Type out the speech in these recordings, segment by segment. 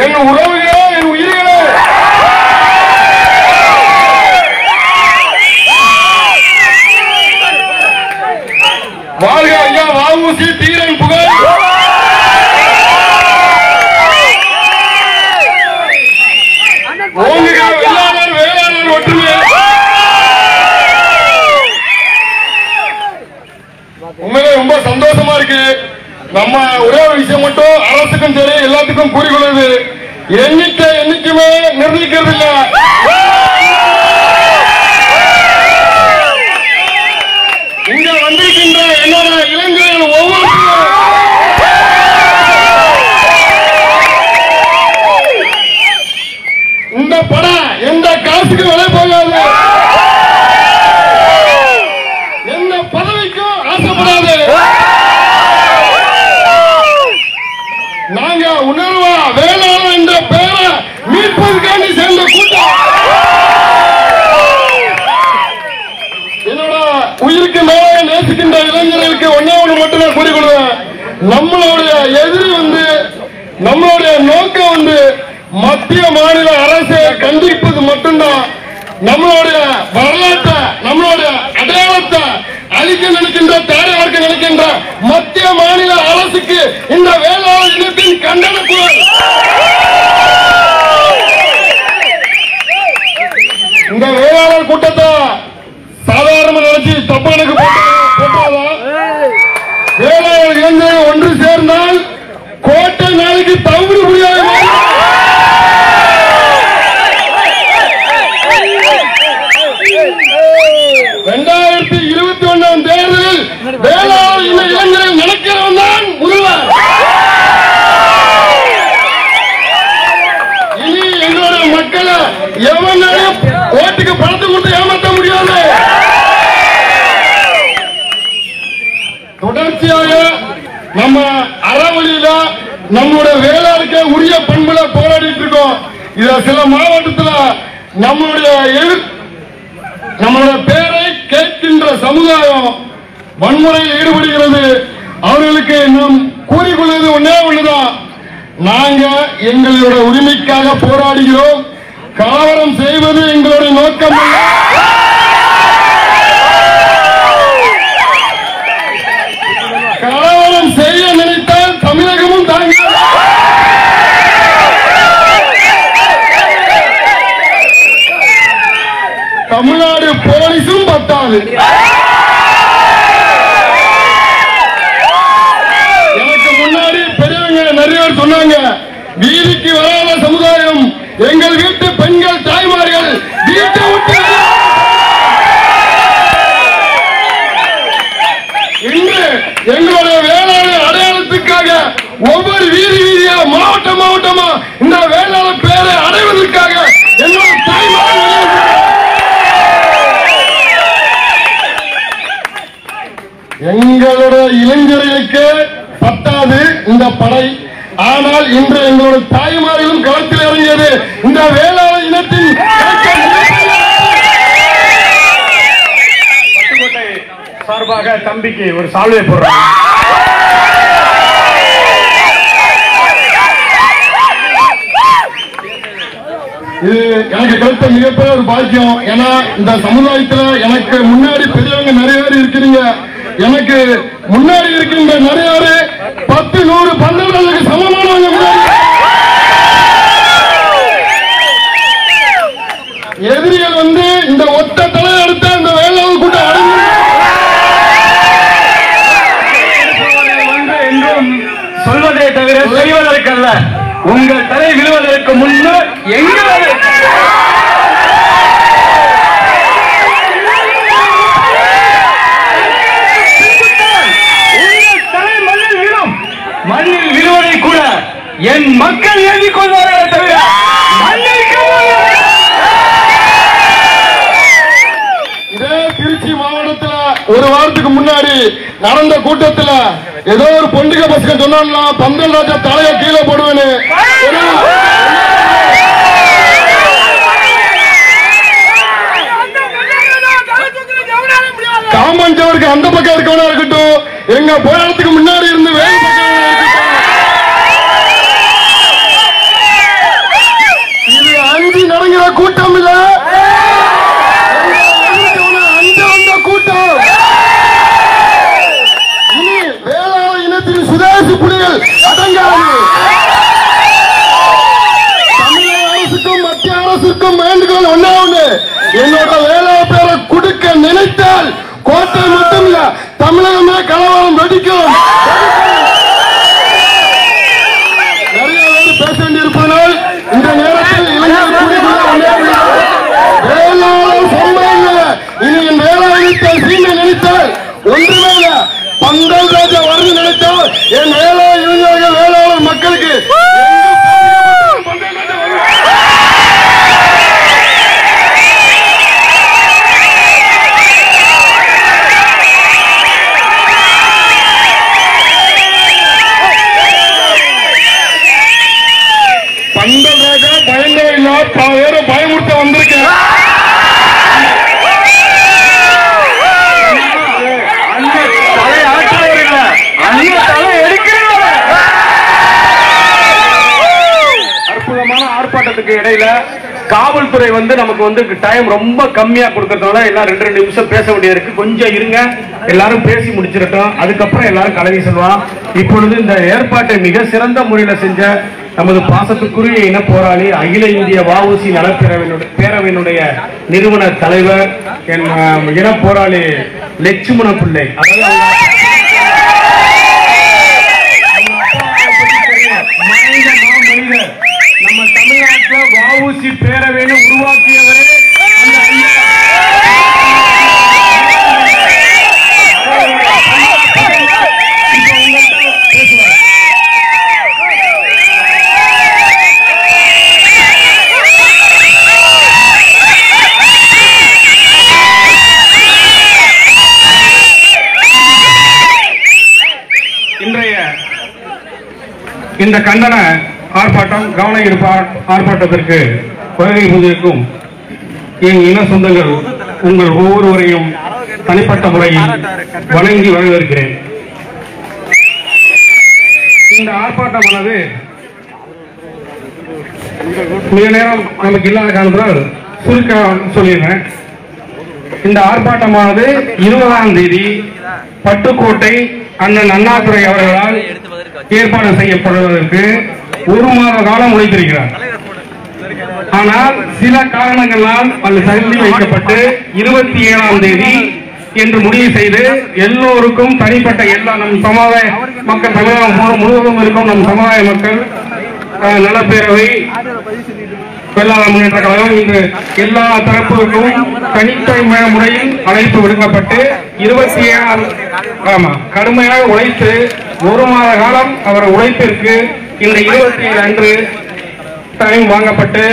என் உறவுகளே, என் உயிர்களே, வாழ்க ஐயா வ.உ.சி. தீரன் புகழ். ஓங்குக வேளாளர் வேளாளர் ஒற்றுமை. உண்மையிலே ரொம்ப சந்தோஷமா இருக்கு. நம்ம ஒரே ஒரு விஷயம் மட்டும் அரசுக்கும் சரி எல்லாத்துக்கும் கூறிக்கொள்வது, எண்ணிக்கை என்னைக்குமே நிர்ணயிக்கிறது இல்ல. இங்க வந்திருக்கின்ற என்னோட இளைஞர்கள் ஒவ்வொருத்தரும் இந்த படம் எந்த காசுக்கு விலை போகாது, எந்த பதவிக்கும் ஆசைப்படாது. நாங்க உணர்வா வேளாண் என்ற பெயரை மீட்பதற்காண்டி சேர்ந்த கூட்டம். என்னோட உயிருக்கு மேலே நேசிக்கின்ற இளைஞர்களுக்கு ஒன்னே ஒன்று மட்டும் நான் கூறிக்கொள்வேன். நம்மளுடைய எதிரி நம்மளுடைய நோக்கம் மத்திய மாநில அரசை கண்டிப்பது மட்டும்தான். நம்மளுடைய வரலாற்றை, நம்மளுடைய அடையாளத்தை அழிக்க நினைக்கின்ற, தேர்தலுக்கு நினைக்கின்ற மத்திய மாநில அரசுக்கு இந்த வேளாண் இனத்தின் கண்டன குரல். இந்த வேளாளர் கூட்டத்தை சாதாரண நினைச்சு தப்பு கணக்கு போட்டாதான் வேளாளர் இளைஞர்கள் ஒன்று சேர்ந்தால் கோட்டை நாளைக்கு தவிர முடியாது. 2021 தேர்தலில் வேளாண் இளைஞர்கள் நினைக்கிறவன் தான் முதல்வர். இனி எங்களுடைய மக்களை எவனாலும் ஓட்டுக்கு பணத்தை கொடுத்து ஏமாற்ற முடியாது. தொடர்ச்சியாக நம்ம அறவழியில நம்முடைய வேளாண்க்கு உரிய பண்புல போராடிட்டு இருக்கோம். இத சில மாவட்டத்தில் நம்மளுடைய பேரை கேட்கின்ற சமுதாயம் வன்முறையில் ஈடுபடுகிறது. அவர்களுக்கு நாம் கூறிக்கொள்வது ஒன்னே ஒண்ணுதான், நாங்க எங்களுடைய உரிமைக்காக போராடுகிறோம். கலவரம் செய்வது எங்களுடைய நோக்கம் அல்ல. கலவரம் செய்ய நினைத்தால் தமிழகமும் தாங்க. தமிழ்நாடு போலீஸும் பத்தாது. எனக்கு முன்னாடி பெரியவங்க நிறைய பேர் சொன்னாங்க, வீதிக்கு வராத சமுதாயம் எங்கள் வீட்டு பெண்கள் தாய்மார்கள் வீட்டை விட்டு. இன்று எங்களுடைய வேளாண் அடையாளத்துக்காக ஒவ்வொரு வீதியா மாவட்டமா இந்த வேளாண் பேரை அடைவதற்காக என்னோட தாய்மார்கள் எங்களுடைய இளைஞர்களுக்கு பத்தாது இந்த படை. ஆனால் இன்று எங்களுடைய தாய்மார்களும் களத்தில் இறங்கியது இந்த வேளாண் இனத்தின் சார்பாக தம்பிக்கு ஒரு சால்வை போடுறாங்க. இது எனக்கு கிடைத்த மிகப்பெரிய ஒரு பாக்கியம். ஏன்னா இந்த சமுதாயத்தில் எனக்கு முன்னாடி பெரியவங்க நிறைய பேர் இருக்கிறீங்க. எனக்கு முன்னாடி இருக்கின்ற நிறைய பேர் 10, 100, 12 சமமானவங்க. எதிரிகள் இந்த ஒத்த தலை எடுத்த இந்த வேளாண் கூட்டம் அடங்கும் என்றும் சொல்வதை தவிர செய்வதற்கல்ல. உங்கள் தலை விழுவதற்கு முன்பு எங்களது மண்ணில் விழுவதை கூட என் மக்கள் எழுதிக் கொள்வார்கள் தவிர இதே திருச்சி மாவட்டத்தில் ஒரு வாரத்துக்கு முன்னாடி நடந்த கூட்டத்தில் ஏதோ ஒரு பொண்டிக பசங்க சொன்னா பந்தல் ராஜா தலைய கீழே போடுவேன்னு. காமஞ்சவருக்கு அந்த பக்கம் இருக்கவனா இருக்கட்டும், எங்க போராட்டத்துக்கு முன்னாடி இருந்து வேலை தாங்காது. தமிழக அரசுக்கும் மத்திய அரசுக்கும் வேண்டுகோள் ஒண்ணே ஒண்ணு, என்னோட வேலை பேரை கொடுக்க நினைத்தால் கோட்டை மட்டும் இல்ல தமிழகமே கலவரம் வெடிக்கும். நிறைய பேர் பேச வேண்டியிருப்பதனால் இந்த நேரத்தில் இளைஞர் வேளாளர் சொன்னாங்க. இனி என் வேளாண்மை சீமை நினைத்தால் ஒன்றுமே இல்ல, பந்தல் ராஜா வருது நினைத்தால் என் வேளாண் இளைஞர்கள் வேளாளர் மக்களுக்கு பந்தல் ராஜா பயங்கர இல்ல, வேற பயமுறுத்த வந்திருக்கேன். அற்புதமான ஆர்ப்பாட்டத்துக்கு இடையில காவல்துறை நமக்கு டைம் ரொம்ப கம்மியா கொடுக்கறதுனால எல்லாம் 2 நிமிஷம் பேச வேண்டியது கொஞ்சம் இருங்க, எல்லாரும் பேசி முடிச்சிடட்டும், அதுக்கப்புறம் எல்லாரும் கலவி செல்வான். இப்பொழுது இந்த ஏற்பாட்டை மிக சிறந்த முறையில் செஞ்ச நமது பாசத்துக்குரிய இன போராளி அகில இந்திய வஉசி நலப்பேரவையினுடைய நிறுவன தலைவர் இன போராளி லட்சுமண பிள்ளை, நம்ம தமிழ்நாட்டில் வஉசி பேரவையை உருவாக்கியவரே இந்த கண்டன ஆர்ப்பாட்டம் கவன ஈர்ப்பு ஆர்ப்பாட்டத்திற்கு வருகை புதிக்கும் என் இன சொந்தங்கள் உங்கள் ஒவ்வொருவரையும் தனிப்பட்ட முறையில் வணங்கி வரவேற்கிறேன். இந்த ஆர்ப்பாட்டமானது மிக நேரம் நமக்கு இல்லாத காரணத்தால் சுருக்க சொல்லிடுறேன். இந்த ஆர்ப்பாட்டமானது 20ஆம் தேதி பட்டுக்கோட்டை அண்ணன் அண்ணாதுரை அவர்களால் ஏற்பாடு செய்யப்படுவதற்கு 1 மாத காலம் உழைத்திருக்கிறார். ஆனால் சில காரணங்களால் அது தள்ளி வைக்கப்பட்டு 27ஆம் தேதி என்று முடிவு செய்து எல்லோருக்கும் தனிப்பட்ட எல்லா நம் சமுதாய மக்கள் தமிழகம் முழுவதும் இருக்கும் நம் சமுதாய மக்கள் நலப்பேரவை வேளாண் முன்னேற்ற கழகம் இன்று எல்லா தரப்புக்கும் தனித்தன்மை முறையில் அழைப்பு விடுக்கப்பட்டு 27 கடுமையாக உழைத்து 1 மாத காலம் அவர் உழைப்பிற்கு இந்த 27 அன்று டைம் வாங்கப்பட்டு,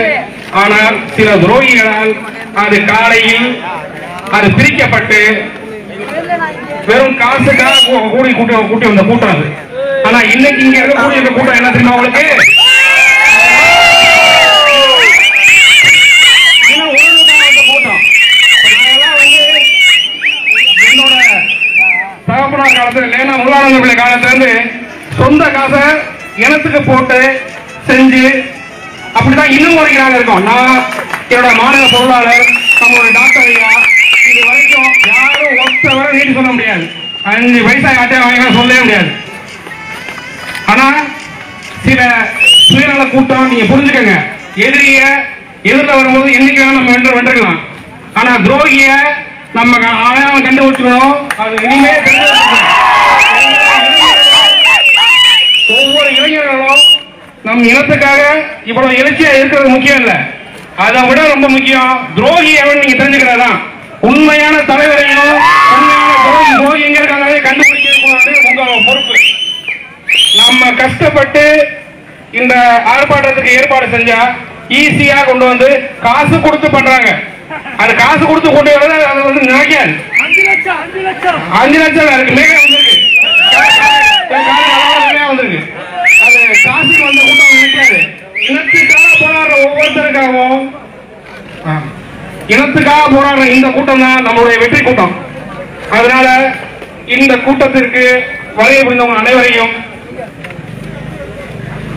ஆனால் சில துரோகிகளால் அது காலையில் அது பிரிக்கப்பட்டு வெறும் காசுக்காக கூட்டி வந்த கூட்டம் அது. ஆனா இன்னைக்கு இங்க இருக்கக்கூடிய கூட்டம் என்ன தெரியுமா உங்களுக்கு? தகப்பனார் காலத்துல லேனா முருகானந்த பிள்ளை காலத்துல இருந்து சொந்த காசை இனத்துக்கு போட்டு செஞ்சு அப்படிதான் இன்னும் வரைக்கும் இருக்கோம். நான் என்னோட மாநில பொருளாளர் நம்மளுடைய டாக்டர் ஐயா இது வரைக்கும் யாரும் ஒருத்தவரை நீட்டி சொல்ல முடியாது. 5 பைசா காட்டே வாங்க சொல்லவே முடியாது. ஆனா சில சுயநல கூட்டம் நீங்க புரிஞ்சுக்கங்க, எதிரில் வரும்போது என்னைக்கு நம்ம வென்றலாம். ஆனா துரோகிய நம்ம அடையாளம் கண்டுபிடிச்சிக்கணும். அது இனிமே ஒவ்வொரு இளைஞர்களும் நம் இனத்துக்காக இவ்வளவு எழுச்சியா இருக்கிறது முக்கியம் இல்ல, அதை விட ரொம்ப முக்கியம் துரோகி எவன் நீங்க தெரிஞ்சுக்கிறதான். உண்மையான தலைவரையும் உண்மையான துரோகி எங்க இருக்காங்க கண்டுபிடிக்கிறது உங்க பொறுப்பு. நம்ம கஷ்டப்பட்டு இந்த ஆர்ப்பாட்டத்துக்கு ஏற்பாடு செஞ்சா ஈஸியா கொண்டு வந்து காசு கொடுத்து பண்றாங்க. அது காசு கொடுத்து கொண்டு வரது அது நினைக்காது. 5 லட்சம் மேக வந்திருக்கு, வந்திருக்கு. அது காசுக்கு வந்த கூட்டம் நினைக்காது. இனத்துக்காக போராடுற ஒவ்வொருத்தருக்காகவும் இனத்துக்காக போராடுற இந்த கூட்டம் தான் நம்மளுடைய வெற்றி கூட்டம். அதனால இந்த கூட்டத்திற்கு வருகை புரிந்தவங்க அனைவரையும்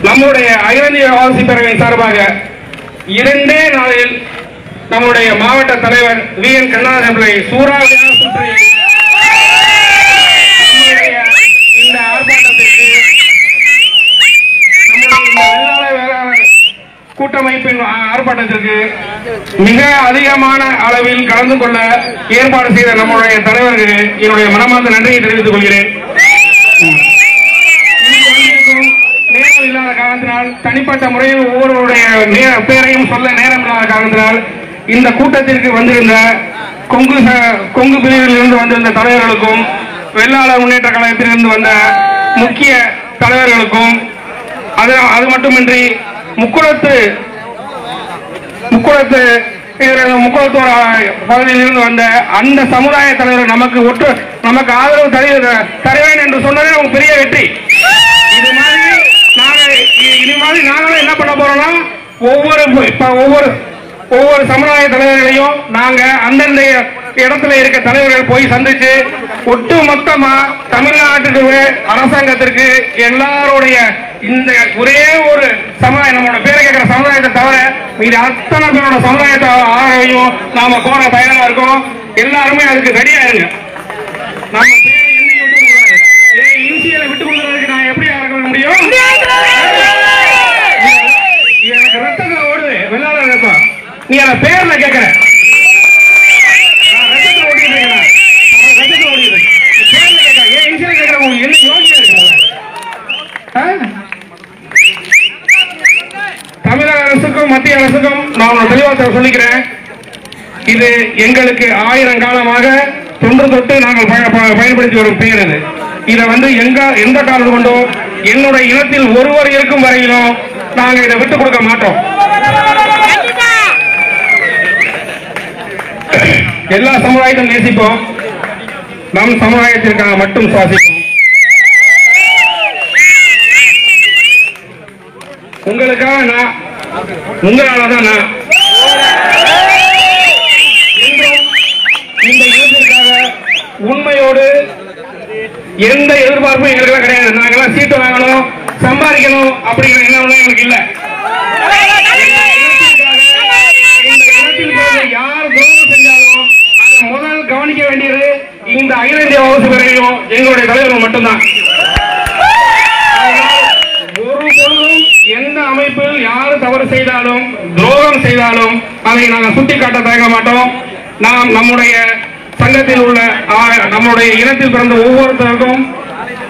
நம்முடைய அகில இந்திய வஉசி பேரவையின் சார்பாக 2 நாளில் நம்முடைய மாவட்ட தலைவர் வி.என். கண்ணதாசன் பிள்ளை சூறாவளியாக சுற்றி இந்த ஆர்ப்பாட்டத்திற்கு கூட்டமைப்பின் ஆர்ப்பாட்டத்திற்கு மிக அதிகமான அளவில் கலந்து கொள்ள ஏற்பாடு செய்த நம்முடைய தலைவருக்கு என்னுடைய மனமார்ந்த நன்றியை தெரிவித்துக் கொள்கிறேன். நேரம் இல்லாத காரணத்தினால் தனிப்பட்ட முறையில் ஒவ்வொருவருடைய பேரையும் சொல்ல நேரம் இல்லாத காரணத்தினால் இந்த கூட்டத்திற்கு வந்திருந்த கொங்கு பிரிவில் இருந்து வந்திருந்த தலைவர்களுக்கும் வெள்ளாளர் முன்னேற்ற கழகத்திலிருந்து வந்த முக்கிய தலைவர்களுக்கும் அது மட்டுமின்றி முக்குளத்தூர் பகுதியில் இருந்து வந்த அந்த சமுதாய தலைவர் நமக்கு ஆதரவு தருவேன் என்று சொன்னதே நமக்கு பெரிய வெற்றி. இது மாதிரி நாங்களும் என்ன பண்ண போறோம்னா ஒவ்வொரு சமுதாய தலைவர்களையும் நாங்க அந்தந்த இடத்துல இருக்க தலைவர்கள் போய் சந்திச்சு ஒட்டுமொத்தமா தமிழ்நாட்டுக்கு அரசாங்கத்திற்கு எல்லாருடைய இந்த ஒரே ஒரு சமுதாயம் நம்மளோட பேரை கேட்கிற சமுதாயத்தை தவிர இது அத்தனை பேரோட சமுதாயத்தை ஆதரவையும் நாம கோர தயாரா இருக்கோம். எல்லாருமே அதுக்கு ரெடியா இருங்க. நம்ம பேரை என்னைக்கு விட்டு கொடுக்காது. இன்சியலை விட்டு கொடுக்கறதுக்கு நான் எப்படி ஆரம்பிக்க முடியும்? எனக்கு ரத்தத்தை ஓடுது, வெள்ளாளர் ரத்தம். நீ அந்த பேர்ல கேட்கிற ரத்தத்தை ஓடிட்டு இருக்கிறேன், ரத்தத்தை ஓடிட்டு பேர்ல கேட்க ஏன் இன்சியலை கேட்கிற உங்களுக்கு என்ன யோசிக்க இருக்கு? தமிழக அரசுக்கும் மத்திய அரசுக்கும் நான் தெளிவாக சொல்லிக்கிறேன். இது எங்களுக்கு 1000 காலமாக தொன்று தொட்டு நாங்கள் பயன்படுத்தி வரும் பெயர் இது. இதை எந்த காரணம் கொண்டோ என்னுடைய இனத்தில் ஒருவர் இருக்கும் வரையிலும் நாங்கள் இதை விட்டுக் கொடுக்க மாட்டோம். எல்லா சமுதாயத்தையும் நேசிப்போம், நம் சமுதாயத்திற்காக மட்டும் சுவாசிப்போம். உங்களுக்காக நான், உங்களாலதான் நான் இந்த இனத்திற்காக உண்மையோடு எந்த எதிர்பார்ப்பும் எங்களுக்கு கிடையாது. நாங்கெல்லாம் சீட்டு வாங்கணும், சம்பாதிக்கணும் அப்படிங்கிற எண்ணம் எங்களுக்கு இல்லை. யார் துரோகம் செஞ்சாலும் அதை முதல் கவனிக்க வேண்டியது இந்த அகில இந்திய வகுப்பு பிரிவையும் எங்களுடைய தலைவர்கள் மட்டும்தான். ஒரு பொழுதும் எந்த அமைப்பில் யார் தவறு செய்தாலும் துரோகம் செய்தாலும் அதை நாங்கள் சுட்டிக்காட்ட தயங்க மாட்டோம். நாம் நம்முடைய சங்கத்தில் உள்ள நம்முடைய இனத்தில் பிறந்த ஒவ்வொருத்தருக்கும்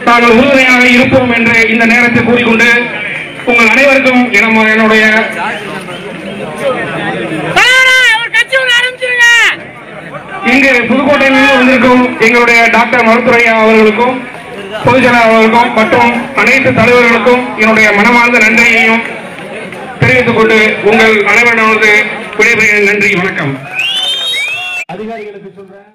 நாங்கள் உறுதுணையாக இருப்போம் என்று இந்த நேரத்தில் கூறிக்கொண்டு உங்கள் அனைவருக்கும் என்னுடைய இங்கு புதுக்கோட்டையில் வந்திருக்கும் எங்களுடைய டாக்டர் மருத்துவரையா அவர்களுக்கும் பொதுச்செயலாளர் அவர்களுக்கும் மற்றும் அனைத்து தலைவர்களுக்கும் என்னுடைய மனமார்ந்த நன்றியையும் தெரிவித்துக் கொண்டு உங்கள் அனைவரிடமிருந்து விடைபெறுகிறேன். நன்றி, வணக்கம். அதிகாரிகளுக்கு சொல்றேன்.